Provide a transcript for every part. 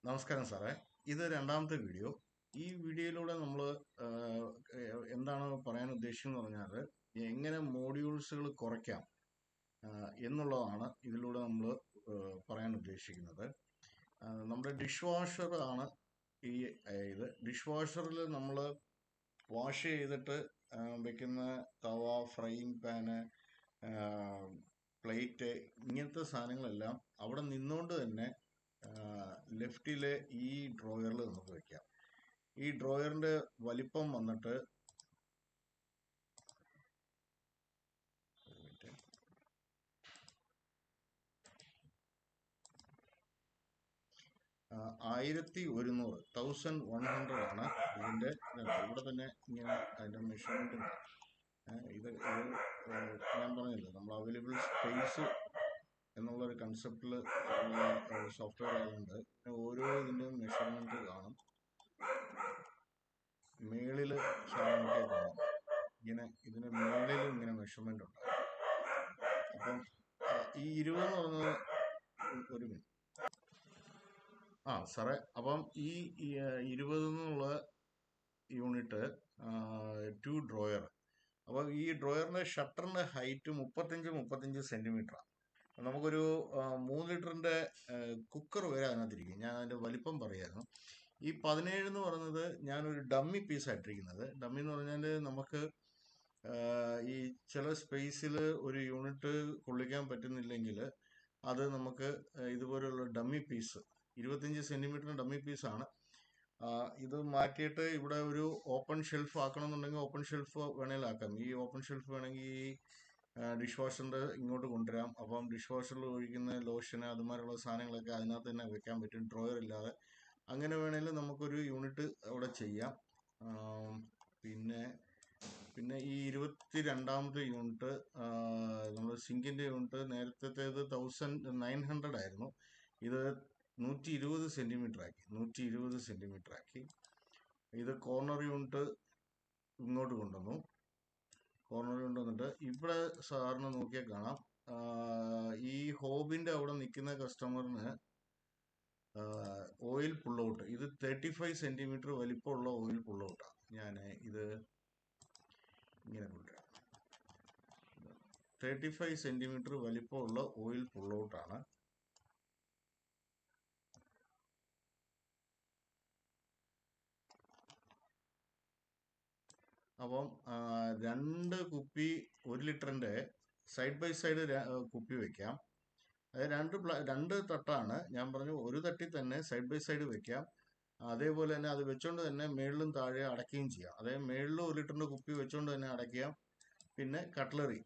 നമസ്കാരം സാറേ. ഇത് രണ്ടാമത്തെ വീഡിയോ. ഈ വീഡിയോയിലൂടെ നമ്മൾ എന്താണ് പറയാൻ ഉദ്ദേശിക്കുന്നത് പറഞ്ഞാൽ എങ്ങനെ മോഡ്യൂൾസുകൾ കുറയ്ക്കാം എന്നുള്ളതാണ് ഇതിലൂടെ നമ്മൾ പറയാൻ ഉദ്ദേശിക്കുന്നത്. നമ്മുടെ ഡിഷ് വാഷർ ആണ് ഈ ഇത്. ഡിഷ് വാഷറിൽ നമ്മൾ വാഷ് ചെയ്തിട്ട് വെക്കുന്ന തവ, ഫ്രൈയിങ് പാന്, പ്ലേറ്റ്, ഇങ്ങനത്തെ സാധനങ്ങളെല്ലാം അവിടെ നിന്നുകൊണ്ട് തന്നെ ലെഫ്റ്റിലെ ഈ ഡ്രോയറിൽ നമുക്ക് വെക്കാം. ഈ ഡ്രോയറിന്റെ വലിപ്പം വന്നിട്ട് 1100 ആണ് ഇതിന്റെ. ഇവിടെ തന്നെ ഇങ്ങനെ അതിന്റെ മെഷർമെന്റ് ഇത് ഞാൻ പറഞ്ഞില്ല, നമ്മൾ അവൈലബിൾ സ്പേസ് എന്നുള്ളൊരു കൺസെപ്റ്റിൽ സോഫ്റ്റ്വെയർ ആയതുകൊണ്ട് ഓരോ ഇതിൻ്റെയും മെഷർമെന്റ് കാണും. മേളിൽ സാധനങ്ങളൊക്കെ കാണും. ഇങ്ങനെ ഇതിന് മേളിൽ ഇങ്ങനെ മെഷർമെന്റ് ഉണ്ട്. അപ്പം ഈ 20 എന്ന് പറയുന്നത് ഒരു മിനിറ്റ്. സാറേ, അപ്പം ഈ 20 എന്നുള്ള യൂണിറ്റ് 2 ഡ്രോയർ. അപ്പോൾ ഈ ഡ്രോയറിന്റെ ഷട്ടറിന്റെ ഹൈറ്റ് 35 സെന്റിമീറ്ററാണ്. നമുക്കൊരു 3 ലിറ്ററിന്റെ കുക്കർ വരെ അതിനകത്തിരിക്കും. ഞാൻ അതിന്റെ വലിപ്പം പറയായിരുന്നു. ഈ 17 എന്ന് പറയുന്നത് ഞാനൊരു ഡമ്മി പീസായിട്ടിരിക്കുന്നത്. ഡമ്മി എന്ന് പറഞ്ഞാൽ നമുക്ക് ഈ ചില സ്പേസിൽ ഒരു യൂണിറ്റ് കൊള്ളിക്കാൻ പറ്റുന്നില്ലെങ്കിൽ അത് നമുക്ക് ഇതുപോലുള്ള ഡമ്മി പീസ് 25 സെന്റിമീറ്ററിന് ഡമ്മി പീസാണ്. ഇത് മാറ്റിയിട്ട് ഇവിടെ ഒരു ഓപ്പൺ ഷെൽഫ് ആക്കണമെന്നുണ്ടെങ്കിൽ ഓപ്പൺ ഷെൽഫ് വേണമെങ്കിൽ ആക്കാം. ഈ ഓപ്പൺ ഷെൽഫ് വേണമെങ്കിൽ ഈ ഡിഷ് വാഷറിന്റെ ഇങ്ങോട്ട് കൊണ്ടുവരാം. അപ്പം ഡിഷ് വാഷറിൽ ഒഴിക്കുന്ന ലോഷന് അതുമാതിരിയുള്ള സാധനങ്ങളൊക്കെ അതിനകത്ത് തന്നെ വെക്കാൻ പറ്റും, ഡ്രോയർ ഇല്ലാതെ. അങ്ങനെ വേണമെങ്കിൽ നമുക്കൊരു യൂണിറ്റ് അവിടെ ചെയ്യാം. പിന്നെ ഈ 22ാമത്തെ യൂണിറ്റ്, നമ്മൾ സിങ്കിന്റെ യൂണിറ്റ് നേരത്തേത് 1900 ആയിരുന്നു. ഇത് 120 സെന്റിമീറ്റർ ആക്കി. ഇത് കോർണർ യൂണിറ്റ് ഇങ്ങോട്ട് കൊണ്ടുവന്നു. കോർണർ കൊണ്ടുവന്നിട്ട് ഇവിടെ സാറിന് നോക്കിയാൽ കാണാം, ഈ ഹോബിന്റെ അവിടെ നിൽക്കുന്ന കസ്റ്റമറിന് ഓയിൽ പുൾ ഔട്ട്, ഇത് 35 സെന്റിമീറ്റർ വലിപ്പമുള്ള ഓയിൽ പുൾ ഔട്ടാണ്. ഞാൻ ഇത് ഇങ്ങനെ കൊണ്ടുവരാം. 35 സെന്റിമീറ്റർ വലിപ്പമുള്ള ഓയിൽ പുൾ ഔട്ടാണ്. അപ്പം 2 കുപ്പി 1 ലിറ്ററിന്റെ സൈഡ് ബൈ സൈഡ് കുപ്പി വെക്കാം. അത് രണ്ട് തട്ടാണ് ഞാൻ പറഞ്ഞു. ഒരു തട്ടിൽ തന്നെ സൈഡ് ബൈ സൈഡ് വെക്കാം. അതേപോലെ തന്നെ അത് വെച്ചോണ്ട് തന്നെ മേളിലും താഴെ അടയ്ക്കുകയും ചെയ്യാം. അതായത് മേളിൽ 1 ലിറ്ററിന്റെ കുപ്പി വെച്ചോണ്ട് തന്നെ അടയ്ക്കാം. പിന്നെ കട്ട്ലറി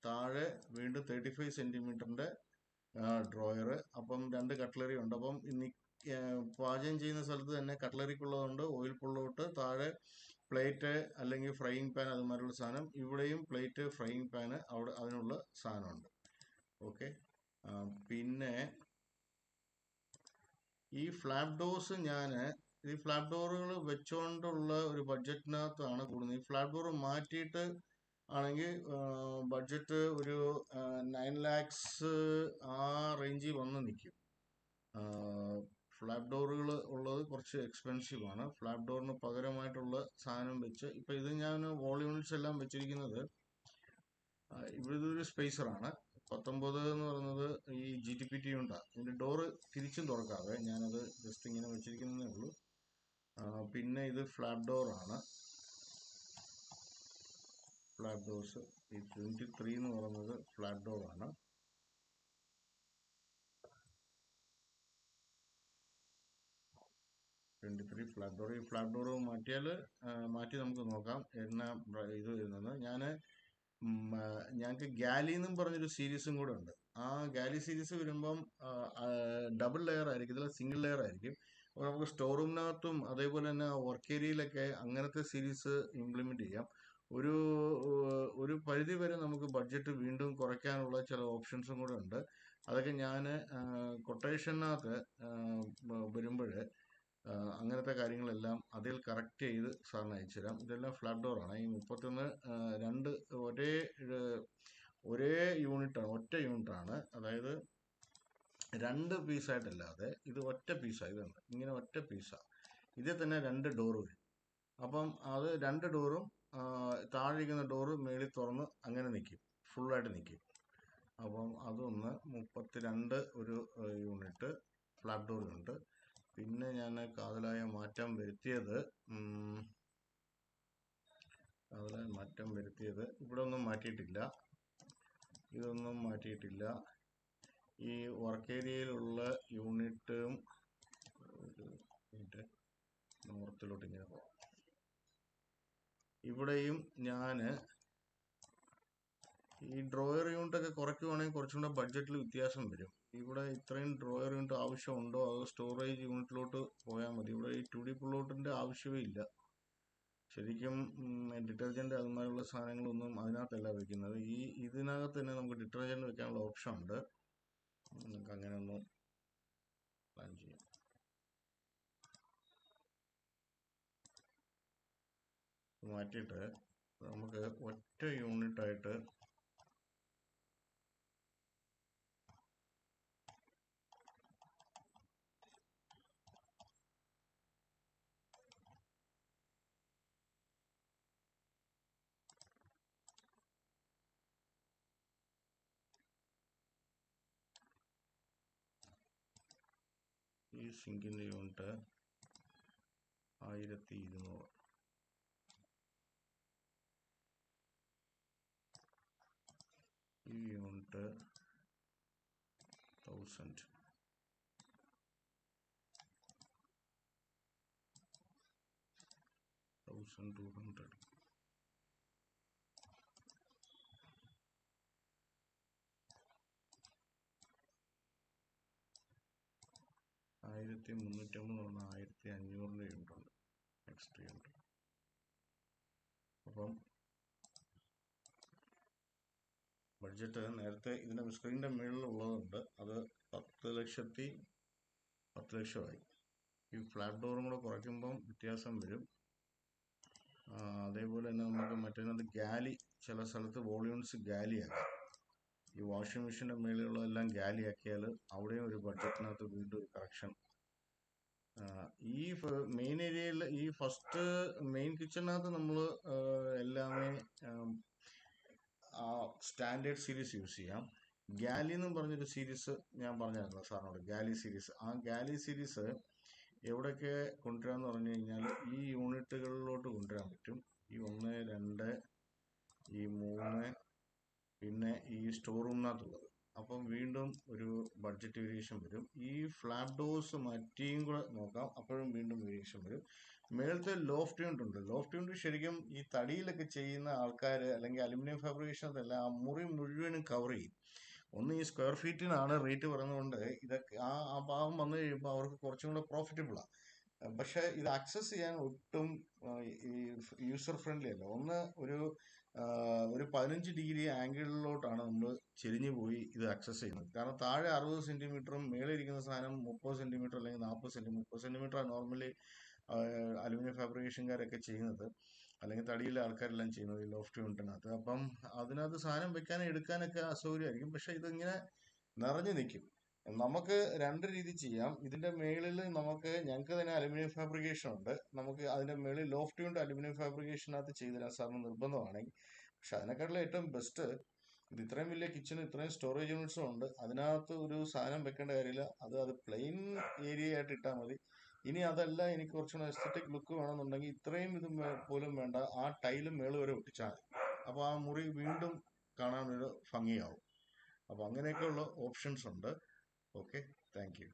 താഴെ വീണ്ടും 35 സെന്റിമീറ്ററിന്റെ ഡ്രോയർ. അപ്പം 2 കട്ട്ലറി ഉണ്ട്. അപ്പം പാചകം ചെയ്യുന്ന സ്ഥലത്ത് തന്നെ കട്ട്ലറിക്കുള്ളതുണ്ട്, ഓയിൽ പുള്ളോട്ട്, താഴെ പ്ലേറ്റ് അല്ലെങ്കിൽ ഫ്രൈയിങ് പാൻ അതുമാതിരിയുള്ള സാധനം. ഇവിടെയും പ്ലേറ്റ്, ഫ്രൈയിങ് പാന് അവിടെ അതിനുള്ള സാധനമുണ്ട്. ഓക്കെ. പിന്നെ ഈ ഫ്ലാപ്പ് ഡോർസ് ഈ ഫ്ലാപ്പ് ഡോറുകൾ വെച്ചുകൊണ്ടുള്ള ഒരു ബഡ്ജറ്റിനകത്താണ് കൂടുന്നത്. ഈ ഫ്ലാപ്പ് ഡോർ മാറ്റിയിട്ട് ആണെങ്കിൽ ബഡ്ജറ്റ് ഒരു 9 lakhs ആ റേഞ്ചിൽ വന്ന് നിൽക്കും. ഫ്ലാപ്പ് ഡോറുകൾ ഉള്ളത് കുറച്ച് എക്സ്പെൻസീവ് ആണ്. ഫ്ലാപ്പ് ഡോറിന് പകരമായിട്ടുള്ള സാധനം വെച്ച് ഇപ്പൊ ഇത് ഞാൻ വോൾ യൂണിറ്റ്സ് എല്ലാം വെച്ചിരിക്കുന്നത്. ഇവിടെ ഇതൊരു സ്പേസറാണ്. 19 എന്ന് പറയുന്നത് ഈ GTPT യൂണിറ്റാണ്. ഇതിന്റെ ഡോറ് തിരിച്ചും തുറക്കാതെ ഞാനത് ജസ്റ്റ് ഇങ്ങനെ വെച്ചിരിക്കുന്നതേ ഉള്ളൂ. പിന്നെ ഇത് ഫ്ലാപ്പ് ഡോർ ആണ്. ഫ്ലാപ്പ് ഡോർസ് ഈ 23 എന്ന് പറയുന്നത് ഫ്ലാപ്പ് ഡോർ ആണ്. Flap door. ഈ ഫ്ലാപ്പ് ഡോർ മാറ്റി നമുക്ക് നോക്കാം എന്നാ ഇത് വരുന്നത്. ഞങ്ങൾക്ക് ഗാലി എന്നും പറഞ്ഞൊരു സീരീസും കൂടെ ഉണ്ട്. ആ ഗാലി സീരീസ് വരുമ്പം ഡബിൾ ലെയർ ആയിരിക്കും, ഇതിൽ സിംഗിൾ ലെയർ ആയിരിക്കും. അപ്പോൾ നമുക്ക് സ്റ്റോർ റൂമിനകത്തും അതേപോലെ തന്നെ വർക്ക് ഏരിയയിലൊക്കെ അങ്ങനത്തെ സീരീസ് ഇംപ്ലിമെന്റ് ചെയ്യാം. ഒരു പരിധി വരെ നമുക്ക് ബഡ്ജറ്റ് വീണ്ടും കുറയ്ക്കാനുള്ള ചില ഓപ്ഷൻസും കൂടെ ഉണ്ട്. അതൊക്കെ ഞാൻ കൊട്ടേഷനകത്ത് വരുമ്പോൾ അങ്ങനത്തെ കാര്യങ്ങളെല്ലാം അതിൽ കറക്റ്റ് ചെയ്ത് സാറിന് അയച്ചു തരാം. ഇതെല്ലാം ഫ്ലാപ്പ് ഡോർ ആണ്. ഈ 31 ഒരേ യൂണിറ്റാണ്, ഒറ്റ യൂണിറ്റാണ്. അതായത് 2 പീസായിട്ടല്ലാതെ ഇത് ഒറ്റ പീസാണ്. ഇതുണ്ട്, ഇങ്ങനെ ഒറ്റ പീസാണ്. ഇതിൽ തന്നെ 2 ഡോറ് വരും. അപ്പം അത് 2 ഡോറും താഴെ ഇരിക്കുന്ന ഡോറ് മേളിൽ തുറന്ന് അങ്ങനെ നിൽക്കും, ഫുള്ളായിട്ട് നിൽക്കും. അപ്പം അതൊന്ന് 32 ഒരു യൂണിറ്റ് ഫ്ലാപ്പ് ഡോറുണ്ട്. പിന്നെ ഞാൻ കാതലായ മാറ്റം വരുത്തിയത് ഇവിടെ ഒന്നും മാറ്റിയിട്ടില്ല, ഇതൊന്നും മാറ്റിയിട്ടില്ല. ഈ വർക്ക് ഏരിയയിലുള്ള യൂണിറ്റും നോർത്തിലോട്ട് ഇങ്ങനെ പോകാം. ഇവിടെയും ഞാൻ ഈ ഡ്രോയർ യൂണിറ്റ് ഒക്കെ കുറയ്ക്കുവാണെങ്കിൽ കുറച്ചും കൂടെ ബഡ്ജറ്റിൽ വ്യത്യാസം വരും. ഇവിടെ ഇത്രയും ഡ്രോയർ യൂണിറ്റ് ആവശ്യമുണ്ടോ അതോ സ്റ്റോറേജ് യൂണിറ്റിലോട്ട് പോയാൽ മതി? ഇവിടെ ഈ 2D പുള്ളൗട്ടിൻ്റെ ആവശ്യമേ ഇല്ല. ശരിക്കും ഡിറ്റർജൻറ്റ് അതുമാതിരിയുള്ള സാധനങ്ങളൊന്നും അതിനകത്തല്ല വെക്കുന്നത്. ഇതിനകത്ത് തന്നെ നമുക്ക് ഡിറ്റർജൻറ്റ് വെക്കാനുള്ള ഓപ്ഷൻ ഉണ്ട്. നമുക്ക് അങ്ങനെ ഒന്ന് പ്ലാൻ ചെയ്യാം. മാറ്റിയിട്ട് നമുക്ക് ഒറ്റ യൂണിറ്റായിട്ട് ഈ സിങ്കിൻ്റെ യൂണിറ്റ് 1200, ഈ യൂണിറ്റ് 1000, $1200. 1350 പറഞ്ഞാൽ 1500 യൂണിറ്റുണ്ട് നെക്സ്റ്റ് യൂണിറ്റ്. അപ്പം ബഡ്ജറ്റ് നേരത്തെ ഇതിൻ്റെ സ്ക്രീനിൻ്റെ മുകളിലുള്ളതുണ്ട്, അത് 10,10,00,000 ഈ ഫ്ലാറ്റ് ഡോറും കൂടെ കുറയ്ക്കുമ്പം വ്യത്യാസം വരും. അതേപോലെ തന്നെ നമുക്ക് മറ്റേതിനകത്ത് ഗാലി, ചില സ്ഥലത്ത് വോളിയൂംസ് ഗാലിയാക്കാം. ഈ വാഷിംഗ് മെഷീൻ്റെ മേളിലുള്ളതെല്ലാം ഗാലിയാക്കിയാൽ അവിടെയും ഒരു ബഡ്ജറ്റിനകത്ത് വീണ്ടും ഒരു കറക്ഷൻ. ഈ മെയിൻ ഏരിയയിൽ ഈ ഫസ്റ്റ് മെയിൻ കിച്ചണിനകത്ത് നമ്മൾ എല്ലാമേ സ്റ്റാൻഡേർഡ് സീരീസ് യൂസ് ചെയ്യാം. ഗാലി എന്നും പറഞ്ഞൊരു സീരീസ് ഞാൻ പറഞ്ഞായിരുന്നു സാറിനോട്, ഗാലി സീരീസ്. ആ ഗാലി സീരീസ് എവിടെയൊക്കെ കൊണ്ടുവരാമെന്ന് പറഞ്ഞു കഴിഞ്ഞാൽ ഈ യൂണിറ്റുകളിലോട്ട് കൊണ്ടുവരാൻ പറ്റും. ഈ 1, 2, ഈ 3, പിന്നെ ഈ സ്റ്റോർ റൂമിനകത്തുള്ളത്. അപ്പം വീണ്ടും ഒരു ബഡ്ജറ്റ് വേരിയേഷൻ വരും. ഈ ഫ്ലാപ്പ് ഡോർസ് മാറ്റിയും കൂടെ നോക്കാം, അപ്പോഴും വീണ്ടും വേരിയേഷൻ വരും. മേളത്തെ ലോഫ്റ്റ് യൂണിറ്റ് ഉണ്ട്. ലോഫ്റ്റ് യൂണിറ്റ് ശരിക്കും ഈ തടിയിലൊക്കെ ചെയ്യുന്ന ആൾക്കാർ അല്ലെങ്കിൽ അലുമിനിയം ഫാബ്രിക്കേഷനല്ല, ആ മുറി മുഴുവനും കവർ ചെയ്യും. ഒന്ന് ഈ സ്ക്വയർ ഫീറ്റിനാണ് റേറ്റ് പറയുന്നതുകൊണ്ട് ഇതൊക്കെ ആ ഭാഗം വന്നു കഴിയുമ്പോൾ അവർക്ക് കുറച്ചും കൂടെ പ്രോഫിറ്റബിളാണ്. പക്ഷെ ഇത് ആക്സസ് ചെയ്യാൻ ഒട്ടും ഈ യൂസർ ഫ്രണ്ട്ലി അല്ല. ഒന്ന് ഒരു 15 ഡിഗ്രി ആംഗിളിലോട്ടാണ് നമ്മൾ ചെരിഞ്ഞു പോയി ഇത് ആക്സസ് ചെയ്യുന്നത്. കാരണം താഴെ 60 സെന്റിമീറ്ററും മേളിൽ ഇരിക്കുന്ന സാധനം 30 സെന്റിമീറ്റർ അല്ലെങ്കിൽ 40 സെന്റിമീറ്റർ 30 സെന്റിമീറ്ററാണ് നോർമലി അലുമിനിയം ഫാബ്രിക്കേഷൻകാരൊക്കെ ചെയ്യുന്നത്, അല്ലെങ്കിൽ തടിയിലെ ആൾക്കാരെല്ലാം ചെയ്യുന്നത് ഈ ലോഫ്റ്റ് യൂണിറ്റിനകത്ത്. അപ്പം അതിനകത്ത് സാധനം വെക്കാനും എടുക്കാനൊക്കെ അസൗകര്യമായിരിക്കും. പക്ഷെ ഇതിങ്ങനെ നിറഞ്ഞു നിൽക്കും. നമുക്ക് 2 രീതി ചെയ്യാം. ഇതിന്റെ മേളിൽ ഞങ്ങൾക്ക് തന്നെ അലുമിനിയം ഫാബ്രിക്കേഷൻ ഉണ്ട്. നമുക്ക് അതിന്റെ മേളിൽ ലോഫ്റ്റ് യൂണിറ്റ് അലുമിനിയം ഫാബ്രിക്കേഷനകത്ത് ചെയ്തു തരാൻ സാറിന് നിർബന്ധമാണെങ്കിൽ. പക്ഷെ അതിനെക്കാട്ടിലും ഏറ്റവും ബെസ്റ്റ് ഇത് ഇത്രയും വലിയ കിച്ചണും ഇത്രയും സ്റ്റോറേജ് യൂണിറ്റ്സും ഉണ്ട്, അതിനകത്ത് ഒരു സാധനം വെക്കേണ്ട കാര്യമില്ല. അത് പ്ലെയിൻ ഏരിയ ആയിട്ട് ഇട്ടാൽ മതി. ഇനി അതല്ല, എനിക്ക് കുറച്ചുകൂടെ എസ്തറ്റിക് ലുക്ക് വേണമെന്നുണ്ടെങ്കിൽ ഇത്രയും ഇത് പോലും വേണ്ട, ആ ടൈലും മേള് വരെ ഒട്ടിച്ചാൽ മതി. അപ്പോൾ ആ മുറി വീണ്ടും കാണാനൊരു ഭംഗിയാവും. അപ്പോൾ അങ്ങനെയൊക്കെയുള്ള ഓപ്ഷൻസ് ഉണ്ട്. Okay, thank you.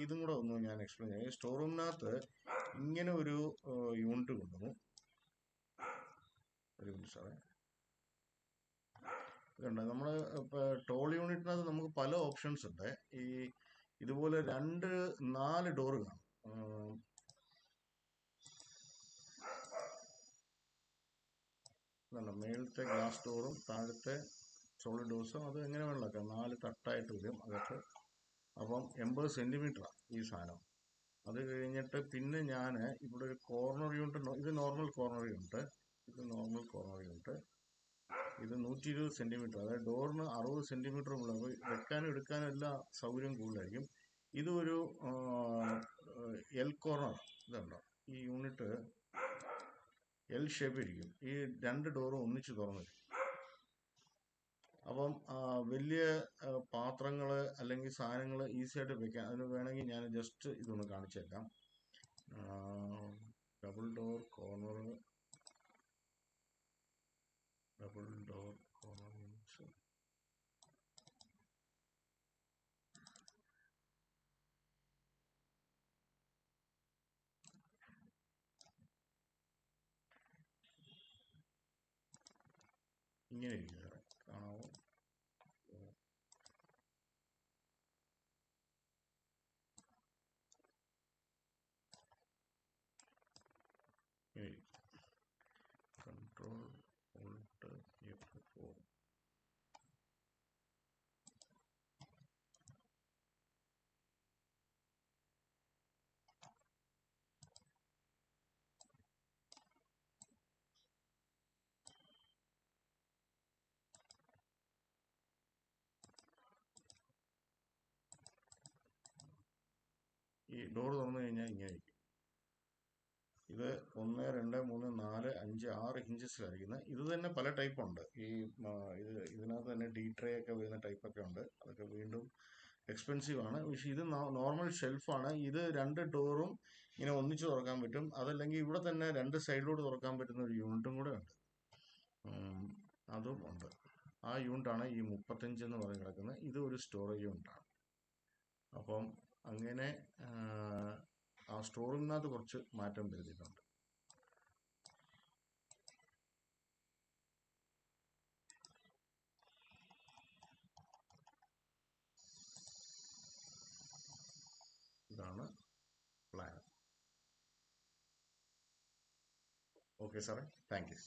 ഇതും കൂടെ ഒന്ന് ഞാൻ എക്സ്പ്ലെയിൻ ചെയ്യാം. സ്റ്റോർ റൂമിനകത്ത് ഇങ്ങനെ ഒരു യൂണിറ്റ് കൊണ്ടുവന്നു. ഒരു മിനിറ്റ് സാറേ, ഇതുണ്ട്. നമ്മൾ ഇപ്പോൾ ടോൾ യൂണിറ്റിനകത്ത് നമുക്ക് പല ഓപ്ഷൻസ് ഉണ്ട്. ഇതുപോലെ 4 ഡോറ് കാണും. മേളത്തെ ഗ്ലാസ് ഡോറും താഴത്തെ സോളിഡ് ഡോർസും അത് എങ്ങനെ വേണമല്ലോ 4 തട്ടായിട്ട് വരും അകത്ത്. അപ്പം 80 സെന്റിമീറ്ററാണ് ഈ സാധനം. അത് കഴിഞ്ഞിട്ട് പിന്നെ ഞാൻ ഇവിടെ ഒരു കോർണർ യൂണിറ്റ്, ഇത് നോർമൽ കോർണർ യൂണിറ്റ്, ഇത് 120 സെന്റിമീറ്റർ, അതായത് ഡോറിന് 60 സെന്റിമീറ്റർ ഉള്ള വെക്കാനും എടുക്കാനും എല്ലാം സൗകര്യം കൂടുതലായിരിക്കും. ഇതൊരു എൽ കോർണർ, ഇതുണ്ടോ ഈ യൂണിറ്റ് എൽ ഷേപ്പ് ഇരിക്കും. ഈ രണ്ട് ഡോറും ഒന്നിച്ച് തുറന്നു. അപ്പം വലിയ പാത്രങ്ങൾ അല്ലെങ്കിൽ സാധനങ്ങൾ ഈസി ആയിട്ട് വെക്കാം. അതിന് വേണമെങ്കിൽ ഞാൻ ജസ്റ്റ് ഇതൊന്ന് കാണിച്ചേക്കാം. ഡബിൾ ഡോർ കോർണർ മീൻസ് ഇങ്ങനെ ഇരിക്കും സാറേ, കാണാമോ? Control Alt F4. ഈ ഡോർ തുറന്നു കഴിഞ്ഞാൽ ഇങ്ങനെ ഇരിക്കും. ഇത് 1, 2, 3, 4, 5, 6 ഇഞ്ചസിലായിരിക്കുന്നത്. ഇത് തന്നെ പല ടൈപ്പ് ഉണ്ട്. ഇതിനകത്ത് തന്നെ ഡി ട്രേ ഒക്കെ വരുന്ന ടൈപ്പൊക്കെ ഉണ്ട്. അതൊക്കെ വീണ്ടും എക്സ്പെൻസീവ് ആണ്. പക്ഷെ ഇത് നോർമൽ ഷെൽഫാണ്. ഇത് രണ്ട് ഡോറും ഇങ്ങനെ ഒന്നിച്ച് തുറക്കാൻ പറ്റും. അതല്ലെങ്കിൽ ഇവിടെ തന്നെ രണ്ട് സൈഡിലോട്ട് തുറക്കാൻ പറ്റുന്ന ഒരു യൂണിറ്റും കൂടെ ഉണ്ട്. അതും ഉണ്ട്. ആ യൂണിറ്റാണ് ഈ 35 എന്ന് പറഞ്ഞ് കിടക്കുന്നത്. ഇത് ഒരു സ്റ്റോറേജ് യൂണിറ്റാണ്. അപ്പം അങ്ങനെ ആ സ്റ്റോറിനകത്ത് കുറച്ച് മാറ്റം വരുത്തിയിട്ടുണ്ട്. ഇതാണ് പ്ലാൻ. ഓക്കെ സാറേ, താങ്ക് യു.